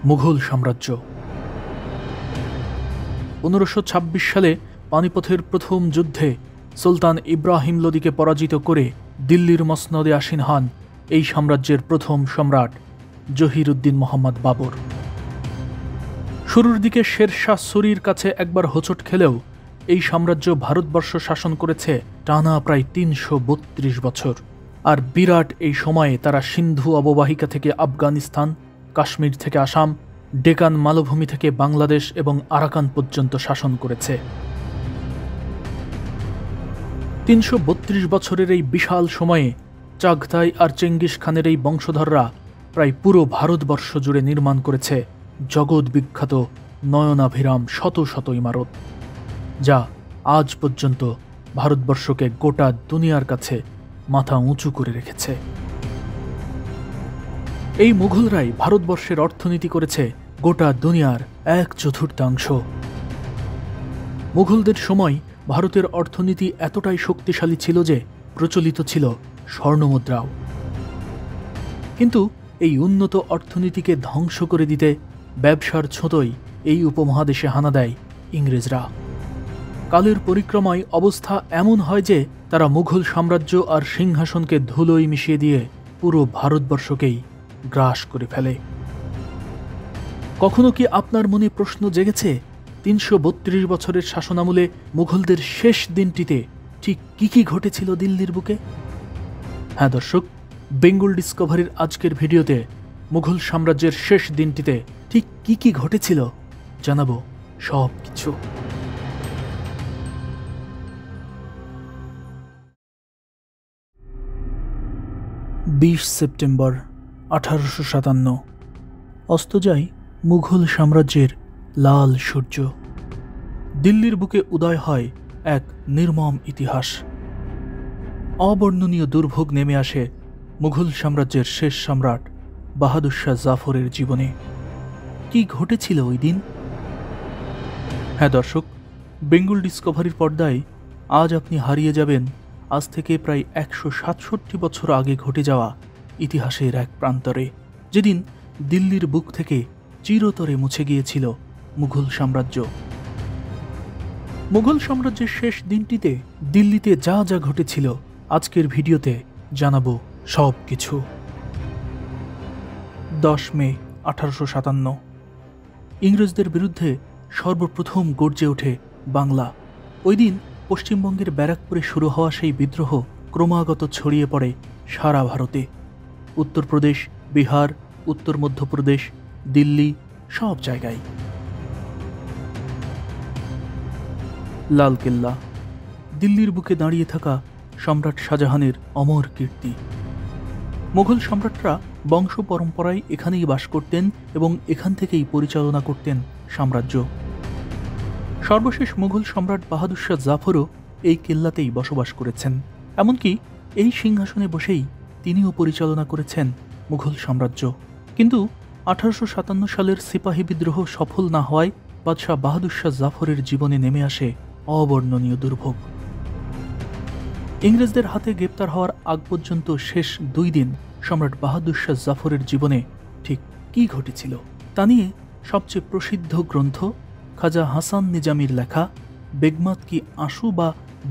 মুঘল সাম্রাজ্য। 1526 সালে পানিপথের প্রথম যুদ্ধে সুলতান ইব্রাহিম লোদিকে পরাজিত করে দিল্লির মসনদে আসীন হন এই সাম্রাজ্যের প্রথম সম্রাট জহিরুদ্দিন মোহাম্মদ বাবর। শুরুর দিকে শের শাহ সুরির কাছে একবার হোঁচট খেলেও এই সাম্রাজ্য ভারতবর্ষ শাসন করেছে টানা প্রায় 332 বছর। আর বিরাট এই সময়ে তারা সিন্ধু অববাহিকা থেকে আফগানিস্তান, কাশ্মীর থেকে আসাম, ডেকান মালভূমি থেকে বাংলাদেশ এবং আরাকান পর্যন্ত শাসন করেছে। 332 বছরের এই বিশাল সময়ে চাগতাই আর চেঙ্গিস খানের এই বংশধররা প্রায় পুরো ভারতবর্ষ জুড়ে নির্মাণ করেছে জগৎ বিখ্যাত নয়নাভিরাম শত শত ইমারত, যা আজ পর্যন্ত ভারতবর্ষকে গোটা দুনিয়ার কাছে মাথা উঁচু করে রেখেছে। এই মুঘলরাই ভারতবর্ষের অর্থনীতি করেছে গোটা দুনিয়ার 1/4। মুঘলদের সময় ভারতের অর্থনীতি এতটাই শক্তিশালী ছিল যে প্রচলিত ছিল স্বর্ণমুদ্রাও। কিন্তু এই উন্নত অর্থনীতিকে ধ্বংস করে দিতে ব্যবসার ছোঁতই এই উপমহাদেশে হানা দেয় ইংরেজরা। কালের পরিক্রমায় অবস্থা এমন হয় যে তারা মুঘল সাম্রাজ্য আর সিংহাসনকে ধুলোয় মিশিয়ে দিয়ে পুরো ভারতবর্ষকেই গ্রাস করে ফেলে। কখনো কি আপনার মনে প্রশ্ন জেগেছে 332 বছরের শাসনামলে মুঘলদের শেষ দিনটিতে ঠিক কি ঘটেছিল দিল্লির বুকে? হ্যাঁ দর্শক, বেঙ্গল ডিসকভারির আজকের ভিডিওতে মুঘল সাম্রাজ্যের শেষ দিনটিতে ঠিক কি ঘটেছিল জানাবো সব কিছু। সেপ্টেম্বর 1857 অস্ত যায় মুঘল সাম্রাজ্যের লাল সূর্য। দিল্লির বুকে উদয় হয় এক নির্মম ইতিহাস। অবর্ণনীয় দুর্ভোগ নেমে আসে মুঘল সাম্রাজ্যের শেষ সম্রাট বাহাদুর শাহ জাফরের জীবনে। কি ঘটেছিল ওই দিন? হ্যাঁ দর্শক, বেঙ্গল ডিসকভারির পর্দায় আজ আপনি হারিয়ে যাবেন আজ থেকে প্রায় 167 বছর আগে ঘটে যাওয়া ইতিহাসের এক প্রান্তরে, যেদিন দিল্লির বুক থেকে চিরতরে মুছে গিয়েছিল মুঘল সাম্রাজ্য। মুঘল সাম্রাজ্যের শেষ দিনটিতে দিল্লিতে যা যা ঘটেছিল আজকের ভিডিওতে জানাবো সব কিছু। 10 মে 1857 ইংরেজদের বিরুদ্ধে সর্বপ্রথম গর্জে ওঠে বাংলা। ওই দিন পশ্চিমবঙ্গের ব্যারাকপুরে শুরু হওয়া সেই বিদ্রোহ ক্রমাগত ছড়িয়ে পড়ে সারা ভারতে। উত্তরপ্রদেশ, বিহার, উত্তর মধ্যপ্রদেশ, দিল্লি, সব জায়গায়। লালকেল্লা, দিল্লির বুকে দাঁড়িয়ে থাকা সম্রাট শাহজাহানের অমর কীর্তি। মুঘল সম্রাটরা বংশ পরম্পরায় এখানেই বাস করতেন এবং এখান থেকেই পরিচালনা করতেন সাম্রাজ্য। সর্বশেষ মুঘল সম্রাট বাহাদুর শাহ জাফরও এই কেল্লাতেই বসবাস করেছেন। এমনকি এই সিংহাসনে বসেই তিনিও পরিচালনা করেছেন মুঘল সাম্রাজ্য। কিন্তু 1857 সালের সিপাহী বিদ্রোহ সফল না হওয়ায় বাদশাহ বাহাদুর শাহ জাফরের জীবনে নেমে আসে অবর্ণনীয় দুর্ভোগ। ইংরেজদের হাতে গ্রেপ্তার হওয়ার আগ পর্যন্ত শেষ 2 দিন সম্রাট বাহাদুর শাহ জাফরের জীবনে ঠিক কি ঘটেছিল তা নিয়ে সবচেয়ে প্রসিদ্ধ গ্রন্থ খাজা হাসান নিজামীর লেখা বেগমাত কি আঁসু বা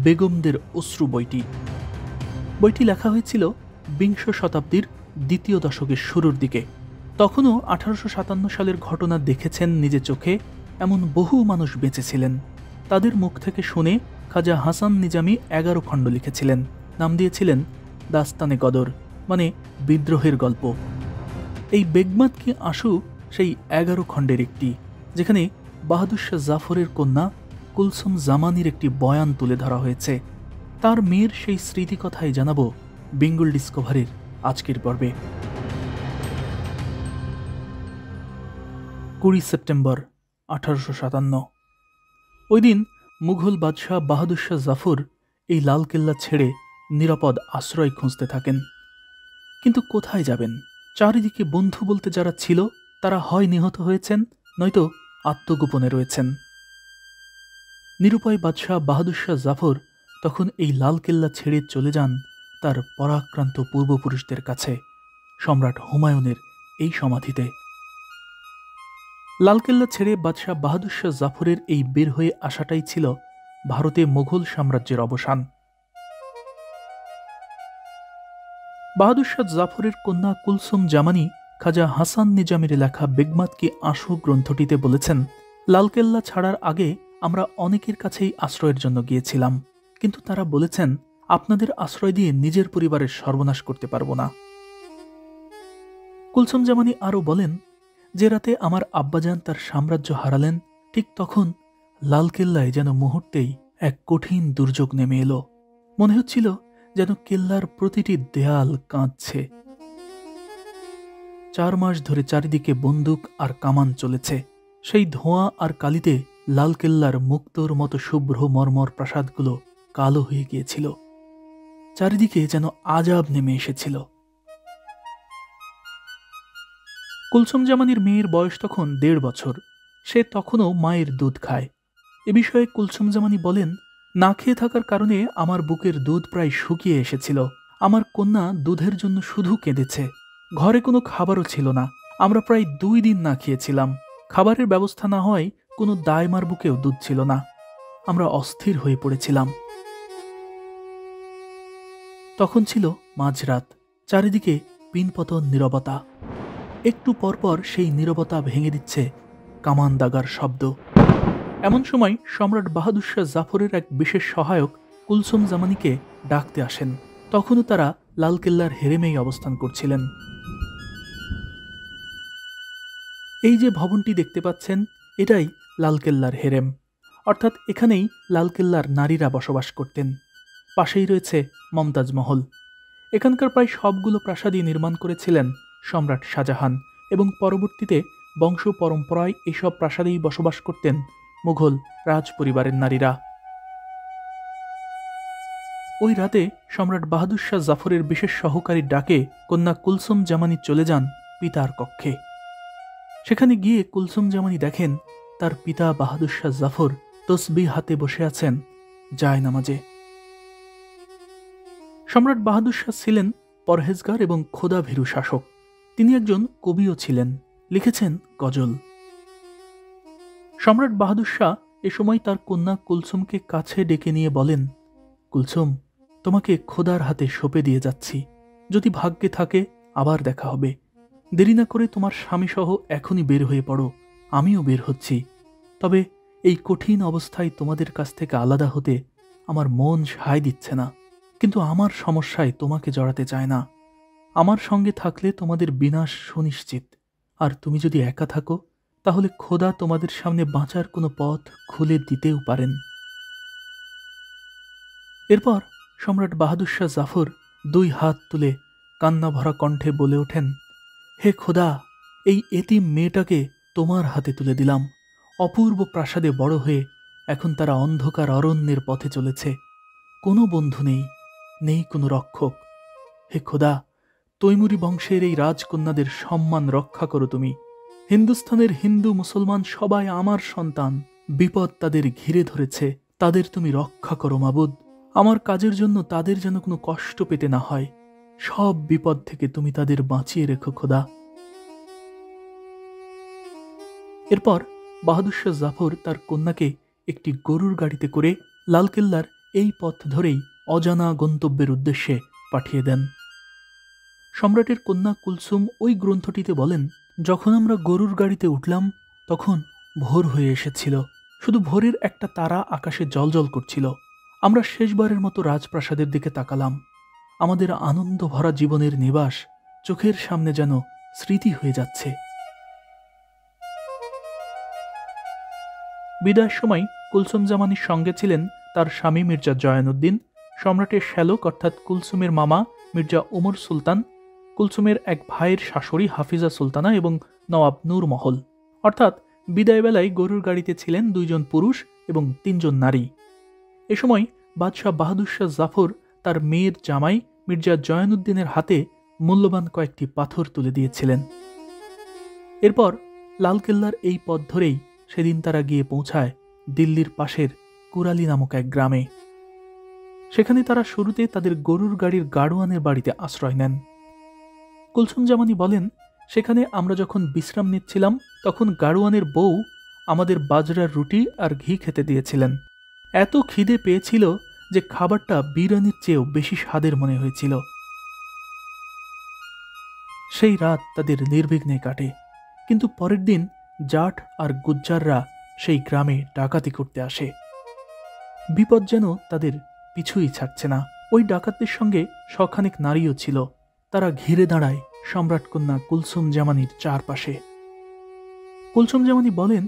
বেগমদের অশ্রু বইটি লেখা হয়েছিল 20 শতাব্দীর দ্বিতীয় দশকের শুরুর দিকে। তখনও 1857 সালের ঘটনা দেখেছেন নিজে চোখে এমন বহু মানুষ বেঁচে ছিলেন। তাদের মুখ থেকে শুনে খাজা হাসান নিজামী 11 খণ্ড লিখেছিলেন। নাম দিয়েছিলেন দাস্তানে গদর, মানে বিদ্রোহের গল্প। এই বেগমাত কি আঁসু সেই 11 খণ্ডের একটি, যেখানে বাহাদুর শাহ জাফরের কন্যা কুলসুম জামানির একটি বয়ান তুলে ধরা হয়েছে। তার মেয়ের সেই স্মৃতিকথাই জানাবো বেঙ্গল ডিসকভারির আজকের পর্বে। 20 সেপ্টেম্বর 1857 ওই দিন মুঘল বাদশাহ বাহাদুর শাহ জাফর এই লালকেল্লা ছেড়ে নিরাপদ আশ্রয় খুঁজতে থাকেন। কিন্তু কোথায় যাবেন? চারিদিকে বন্ধু বলতে যারা ছিল তারা হয় নিহত হয়েছেন, নয়তো আত্মগোপনে রয়েছেন। নিরুপায় বাদশাহ বাহাদুর শাহ জাফর তখন এই লালকেল্লা ছেড়ে চলে যান তার পরাক্রান্ত পূর্বপুরুষদের কাছে, সম্রাট হুমায়ুনের এই সমাধিতে। লালকেল্লা ছেড়ে বাদশাহ বাহাদুর শাহ জাফরের এই বের হয়ে আসাটাই ছিল ভারতে মুঘল সাম্রাজ্যের অবসান। বাহাদুর শাহ জাফরের কন্যা কুলসুম জামানি খাজা হাসান নিজামের লেখা বেগমাত কি আঁশু গ্রন্থটিতে বলেছেন, লালকেল্লা ছাড়ার আগে আমরা অনেকের কাছেই আশ্রয়ের জন্য গিয়েছিলাম, কিন্তু তারা বলেছেন আপনাদের আশ্রয় দিয়ে নিজের পরিবারের সর্বনাশ করতে পারব না। কুলসুম জামানি আরও বলেন, যে রাতে আমার আব্বাজান তার সাম্রাজ্য হারালেন, ঠিক তখন লালকেল্লায় যেন মুহূর্তেই এক কঠিন দুর্যোগ নেমে এলো। মনে হচ্ছিল যেন কেল্লার প্রতিটি দেয়াল কাঁদছে। 4 মাস ধরে চারিদিকে বন্দুক আর কামান চলেছে। সেই ধোঁয়া আর কালিতে লালকেল্লার মুক্তোর মতো শুভ্র মর্মর প্রাসাদগুলো কালো হয়ে গিয়েছিল। চারিদিকে যেন আজাব নেমে এসেছিল। কুলসুম জামানির মেয়ের বয়স তখন 1.5 বছর। সে তখনও মায়ের দুধ খায়। এ বিষয়ে কুলসুম জামানি বলেন, না খেয়ে থাকার কারণে আমার বুকের দুধ প্রায় শুকিয়ে এসেছিল। আমার কন্যা দুধের জন্য শুধু কেঁদেছে। ঘরে কোনো খাবারও ছিল না। আমরা প্রায় 2 দিন না খেয়েছিলাম। খাবারের ব্যবস্থা না হয় কোনো দায়মার বুকেও দুধ ছিল না। আমরা অস্থির হয়ে পড়েছিলাম। তখন ছিল মাঝরাত। চারিদিকে পিনপতন নীরবতা। একটু পরপর সেই নীরবতা ভেঙে দিচ্ছে কামান দাগার শব্দ। এমন সময় সম্রাট বাহাদুর শাহ জাফরের এক বিশেষ সহায়ক কুলসুম জামানিকে ডাকতে আসেন। তখনও তারা লালকেল্লার হেরেমেই অবস্থান করছিলেন। এই যে ভবনটি দেখতে পাচ্ছেন, এটাই লালকেল্লার হেরেম, অর্থাৎ এখানেই লালকেল্লার নারীরা বসবাস করতেন। পাশেই রয়েছে মমতাজ মহল। এখানকার প্রায় সবগুলো প্রাসাদই নির্মাণ করেছিলেন সম্রাট শাহজাহান, এবং পরবর্তীতে বংশ পরম্পরায় এসব প্রাসাদেই বসবাস করতেন মুঘল রাজ পরিবারের নারীরা। ওই রাতে সম্রাট বাহাদুর শাহ জাফরের বিশেষ সহকারীর ডাকে কন্যা কুলসুম জামানি চলে যান পিতার কক্ষে। সেখানে গিয়ে কুলসুম জামানি দেখেন তার পিতা বাহাদুর শাহ জাফর তসবিহ হাতে বসে আছেন জায়নামাজে। সম্রাট বাহাদুর শাহ ছিলেন পরহেজগার এবং খোদা ভীরু শাসক। তিনি একজন কবিও ছিলেন, লিখেছেন গজল। সম্রাট বাহাদুর শাহ এ সময় তার কন্যা কুলসুমকে কাছে ডেকে নিয়ে বলেন, কুলসুম, তোমাকে খোদার হাতে সঁপে দিয়ে যাচ্ছি। যদি ভাগ্যে থাকে আবার দেখা হবে। দেরি না করে তোমার স্বামীসহ এখনই বের হয়ে পড়ো। আমিও বের হচ্ছি। তবে এই কঠিন অবস্থায় তোমাদের কাছ থেকে আলাদা হতে আমার মন সায় দিচ্ছে না, কিন্তু আমার সমস্যায় তোমাকে জড়াতে চায় না। আমার সঙ্গে থাকলে তোমাদের বিনাশ সুনিশ্চিত, আর তুমি যদি একা থাকো তাহলে খোদা তোমাদের সামনে বাঁচার কোনো পথ খুলে দিতেও পারেন। এরপর সম্রাট বাহাদুর শাহ জাফর 2 হাত তুলে কান্না ভরা কণ্ঠে বলে ওঠেন, হে খোদা, এই এতিম মেয়েটাকে তোমার হাতে তুলে দিলাম। অপূর্ব প্রাসাদে বড় হয়ে এখন তারা অন্ধকার অরণ্যের পথে চলেছে। কোনো বন্ধু নেই, নেই কোনো রক্ষক। হে খোদা, তৈমুরি বংশের এই রাজকন্যাদের সম্মান রক্ষা করো তুমি। হিন্দুস্থানের হিন্দু মুসলমান সবাই আমার সন্তান। বিপদ তাদের ঘিরে ধরেছে, তাদের তুমি রক্ষা করো মাবুদ। আমার কাজের জন্য তাদের যেন কোনো কষ্ট পেতে না হয়। সব বিপদ থেকে তুমি তাদের বাঁচিয়ে রেখো খোদা। এরপর বাহাদুর শাহ জাফর তার কন্যাকে একটি গরুর গাড়িতে করে লালকেল্লার এই পথ ধরেই অজানা গন্তব্যের উদ্দেশ্যে পাঠিয়ে দেন। সম্রাটের কন্যা কুলসুম ওই গ্রন্থটিতে বলেন, যখন আমরা গরুর গাড়িতে উঠলাম তখন ভোর হয়ে এসেছিল। শুধু ভোরের একটা তারা আকাশে জ্বলজ্বল করছিল। আমরা শেষবারের মতো রাজপ্রাসাদের দিকে তাকালাম। আমাদের আনন্দ ভরা জীবনের নিবাস চোখের সামনে যেন স্মৃতি হয়ে যাচ্ছে। বিদায়ের সময় কুলসুম জামানির সঙ্গে ছিলেন তার স্বামী মির্জা জয়নুদ্দিন, সম্রাটের শ্যালক অর্থাৎ কুলসুমের মামা মির্জা উমর সুলতান, কুলসুমের এক ভাইয়ের শাশুড়ি হাফিজা সুলতানা এবং নওয়াব নূর মহল। অর্থাৎ বিদায়বেলায় গরুর গাড়িতে ছিলেন 2 জন পুরুষ এবং 3 জন নারী। এ সময় বাদশাহ বাহাদুর শাহ জাফর তার মেয়ের জামাই মির্জা জয়নুদ্দিনের হাতে মূল্যবান কয়েকটি পাথর তুলে দিয়েছিলেন। এরপর লালকেল্লার এই পথ ধরেই সেদিন তারা গিয়ে পৌঁছায় দিল্লির পাশের কুরালি নামক এক গ্রামে। সেখানে তারা শুরুতে তাদের গরুর গাড়ির গাড়োয়ানের বাড়িতে আশ্রয় নেন। কুলসুম জামানি বলেন, সেখানে আমরা যখন বিশ্রাম নিচ্ছিলাম তখন গাড়োয়ানের বউ আমাদের বাজরার রুটি আর ঘি খেতে দিয়েছিলেন। এত খিদে পেয়েছিল যে খাবারটা বিরিয়ানির চেয়েও বেশি স্বাদের মনে হয়েছিল। সেই রাত তাদের নির্বিঘ্নে কাটে, কিন্তু পরের দিন জাট আর গুজ্জাররা সেই গ্রামে ডাকাতি করতে আসে। বিপদ যেন তাদের পিছুই ছাড়ছে না। ওই ডাকাতদের সঙ্গে শখানেক নারীও ছিল। তারা ঘিরে দাঁড়ায় সম্রাট কন্যা কুলসুম জামানির চারপাশে। কুলসুম জামানি বলেন,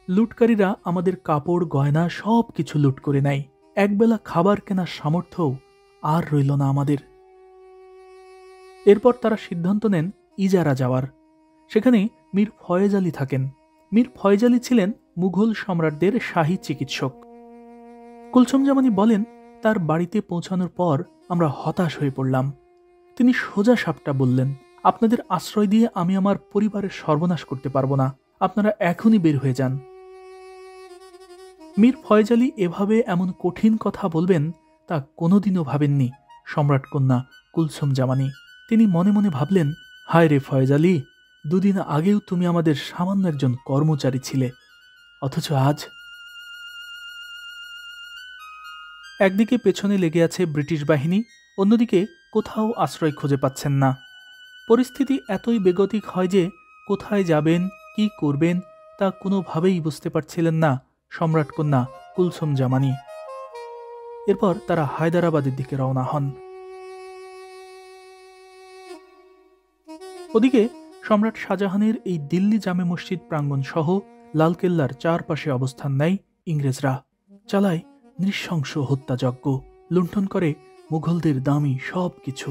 লুটকারীরা আমাদের কাপড় গয়না সব কিছু লুট করে নেয়, একবেলা খাবার কেনার সামর্থ্যও আর রইল না আমাদের। এরপর তারা সিদ্ধান্ত নেন ইজারা যাওয়ার। সেখানে মীর ফয়েজ আলী থাকেন। মীর ফয়েজ আলী ছিলেন মুঘল সম্রাটদের শাহী চিকিৎসক। কুলসুম জামানি বলেন, তার বাড়িতে পৌঁছানোর পর আমরা হতাশ হয়ে পড়লাম। তিনি সোজা সাপটা বললেন, আপনাদের আশ্রয় দিয়ে আমি আমার পরিবারের সর্বনাশ করতে পারবো না, আপনারা এখনই বের হয়ে যান। মীর ফয়েজ আলী এভাবে এমন কঠিন কথা বলবেন তা কোনোদিনও ভাবেননি সম্রাট কন্যা কুলসুম জামানি। তিনি মনে মনে ভাবলেন, হায় রে ফয়েজ আলী, দুদিন আগেও তুমি আমাদের সামান্য একজন কর্মচারী ছিলে, অথচ আজ। একদিকে পেছনে লেগে আছে ব্রিটিশ বাহিনী, অন্যদিকে কোথাও আশ্রয় খুঁজে পাচ্ছেন না। পরিস্থিতি এতই বেগতিক হয় যে কোথায় যাবেন, কি করবেন তা কোনোভাবেই বুঝতে পারছিলেন না সম্রাট কন্যা কুলসুম জামানি। এরপর তারা হায়দ্রাবাদের দিকে রওনা হন। ওদিকে সম্রাট শাহজাহানের এই দিল্লি জামে মসজিদ প্রাঙ্গণ সহ লালকেল্লার চারপাশে অবস্থান নেয় ইংরেজরা। চালায় নৃশংস হত্যাযজ্ঞ, লুণ্ঠন করে মুঘলদের দামি সব কিছু।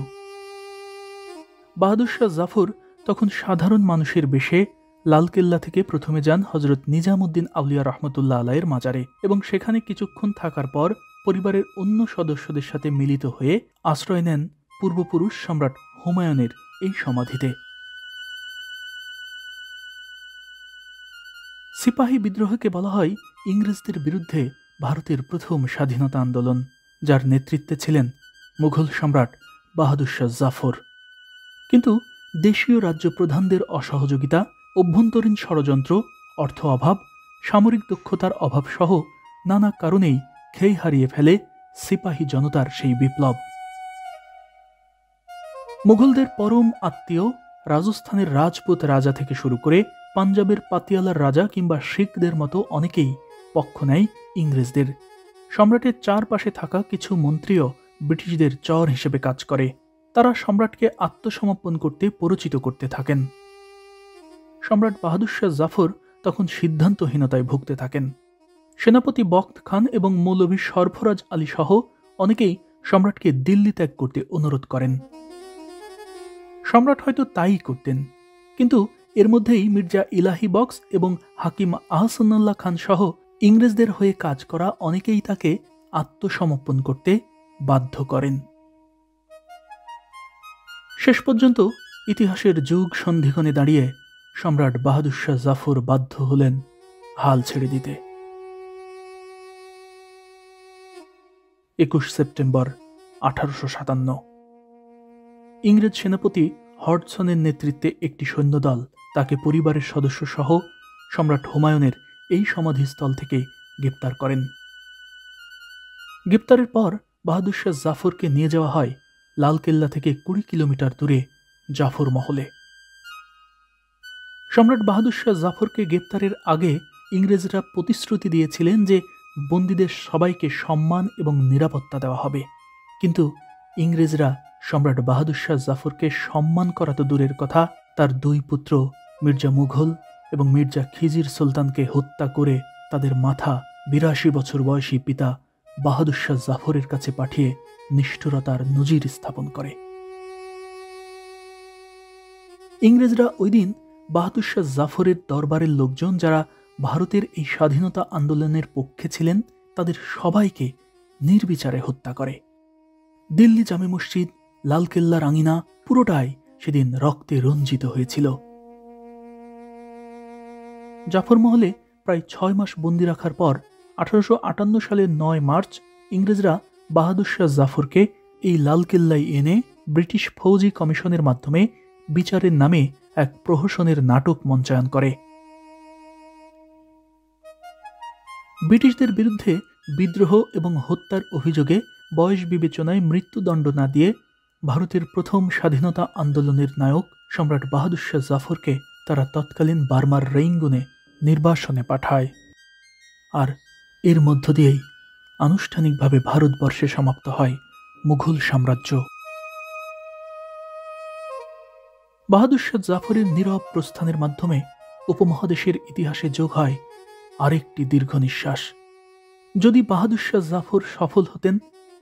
বাহাদুর শাহ জাফর তখন সাধারণ মানুষের বেশে লালকেল্লা থেকে প্রথমে যান হজরত নিজামুদ্দিন আউলিয়া রহমতুল্লাহ আলাইয়ের মাজারে, এবং সেখানে কিছুক্ষণ থাকার পর পরিবারের অন্য সদস্যদের সাথে মিলিত হয়ে আশ্রয় নেন পূর্বপুরুষ সম্রাট হুমায়ুনের এই সমাধিতে। সিপাহী বিদ্রোহকে বলা হয় ইংরেজদের বিরুদ্ধে ভারতের প্রথম স্বাধীনতা আন্দোলন, যার নেতৃত্বে ছিলেন মুঘল সম্রাট বাহাদুর শাহ জাফর। কিন্তু দেশীয় রাজ্য প্রধানদের অসহযোগিতা, অভ্যন্তরীণ ষড়যন্ত্র, অর্থ অভাব, সামরিক দক্ষতার অভাব সহ নানা কারণেই খেই হারিয়ে ফেলে সিপাহী জনতার সেই বিপ্লব। মুঘলদের পরম আত্মীয় রাজস্থানের রাজপুত রাজা থেকে শুরু করে পাঞ্জাবের পাতিয়ালার রাজা কিংবা শিখদের মতো অনেকেই পক্ষ নেয় ইংরেজদের। সম্রাটের চারপাশে থাকা কিছু মন্ত্রীও ব্রিটিশদের চর হিসেবে কাজ করে। তারা সম্রাটকে আত্মসমর্পণ করতে প্ররোচিত করতে থাকেন। সম্রাট বাহাদুর শাহ জাফর তখন সিদ্ধান্তহীনতায় ভুগতে থাকেন। সেনাপতি বখত খান এবং মৌলভী সরফরাজ আলী সহ অনেকেই সম্রাটকে দিল্লি ত্যাগ করতে অনুরোধ করেন। সম্রাট হয়তো তাই করতেন, কিন্তু এর মধ্যেই মির্জা ইলাহি বক্স এবং হাকিম আহসানুল্লাহ খান সহ ইংরেজদের হয়ে কাজ করা অনেকেই তাকে আত্মসমর্পণ করতে বাধ্য করেন। শেষ পর্যন্ত ইতিহাসের যুগ সন্ধিক্ষণে দাঁড়িয়ে সম্রাট বাহাদুর শাহ জাফর বাধ্য হলেন হাল ছেড়ে দিতে। 21 সেপ্টেম্বর 1857 ইংরেজ সেনাপতি হডসনের নেতৃত্বে একটি সৈন্যদল তাকে পরিবারের সদস্য সহ সম্রাট হুমায়ুনের এই সমাধিস্থল থেকে গ্রেপ্তার করেন। গ্রেপ্তারের পর বাহাদুর শাহ জাফরকে নিয়ে যাওয়া হয় লালকেল্লা থেকে 20 কিলোমিটার দূরে জাফর মহলে। সম্রাট বাহাদুর শাহ জাফরকে গ্রেপ্তারের আগে ইংরেজরা প্রতিশ্রুতি দিয়েছিলেন যে বন্দীদের সবাইকে সম্মান এবং নিরাপত্তা দেওয়া হবে, কিন্তু ইংরেজরা সম্রাট বাহাদুর শাহ জাফরকে সম্মান করা তো দূরের কথা, তার দুই পুত্র মির্জা মুঘল এবং মির্জা খিজির সুলতানকে হত্যা করে তাদের মাথা 82 বছর বয়সী পিতা বাহাদুর শাহ জাফরের কাছে পাঠিয়ে নিষ্ঠুরতার নজির স্থাপন করে। ইংরেজরা ওই দিন বাহাদুর শাহ জাফরের দরবারের লোকজন যারা ভারতের এই স্বাধীনতা আন্দোলনের পক্ষে ছিলেন তাদের সবাইকে নির্বিচারে হত্যা করে। দিল্লি জামে মসজিদ, লালকেল্লার আঙিনা পুরোটাই সেদিন রক্তে রঞ্জিত হয়েছিল। জাফর মহলে প্রায় 6 মাস বন্দী রাখার পর 1858 সালের 9 মার্চ ইংরেজরা বাহাদুর শাহ জাফরকে এই লালকেল্লায় এনে ব্রিটিশ ফৌজি কমিশনের মাধ্যমে বিচারের নামে এক প্রহসনের নাটক মঞ্চায়ন করে। ব্রিটিশদের বিরুদ্ধে বিদ্রোহ এবং হত্যার অভিযোগে বয়স বিবেচনায় মৃত্যুদণ্ড না দিয়ে ভারতের প্রথম স্বাধীনতা আন্দোলনের নায়ক সম্রাট বাহাদুর শাহ জাফরকে তারা তৎকালীন বার্মার রেইনগুনে নির্বাসনে পাঠায়। আর এর মধ্য দিয়েই আনুষ্ঠানিকভাবে ভারতবর্ষে সমাপ্ত হয় মুঘল সাম্রাজ্য। বাহাদুর শাহ জাফরের নীরব প্রস্থানের মাধ্যমে উপমহাদেশের ইতিহাসে যোগ হয় আরেকটি দীর্ঘ নিঃশ্বাস। যদি বাহাদুর শাহ জাফর সফল হতেন,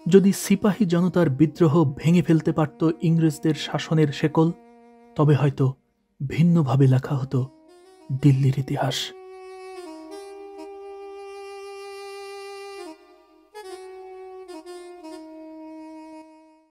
যদি সিপাহী জনতার বিদ্রোহ ভেঙে ফেলতে পারত ইংরেজদের শাসনের শেকল, তবে হয়তো ভিন্নভাবে লেখা হতো দিল্লির ইতিহাস।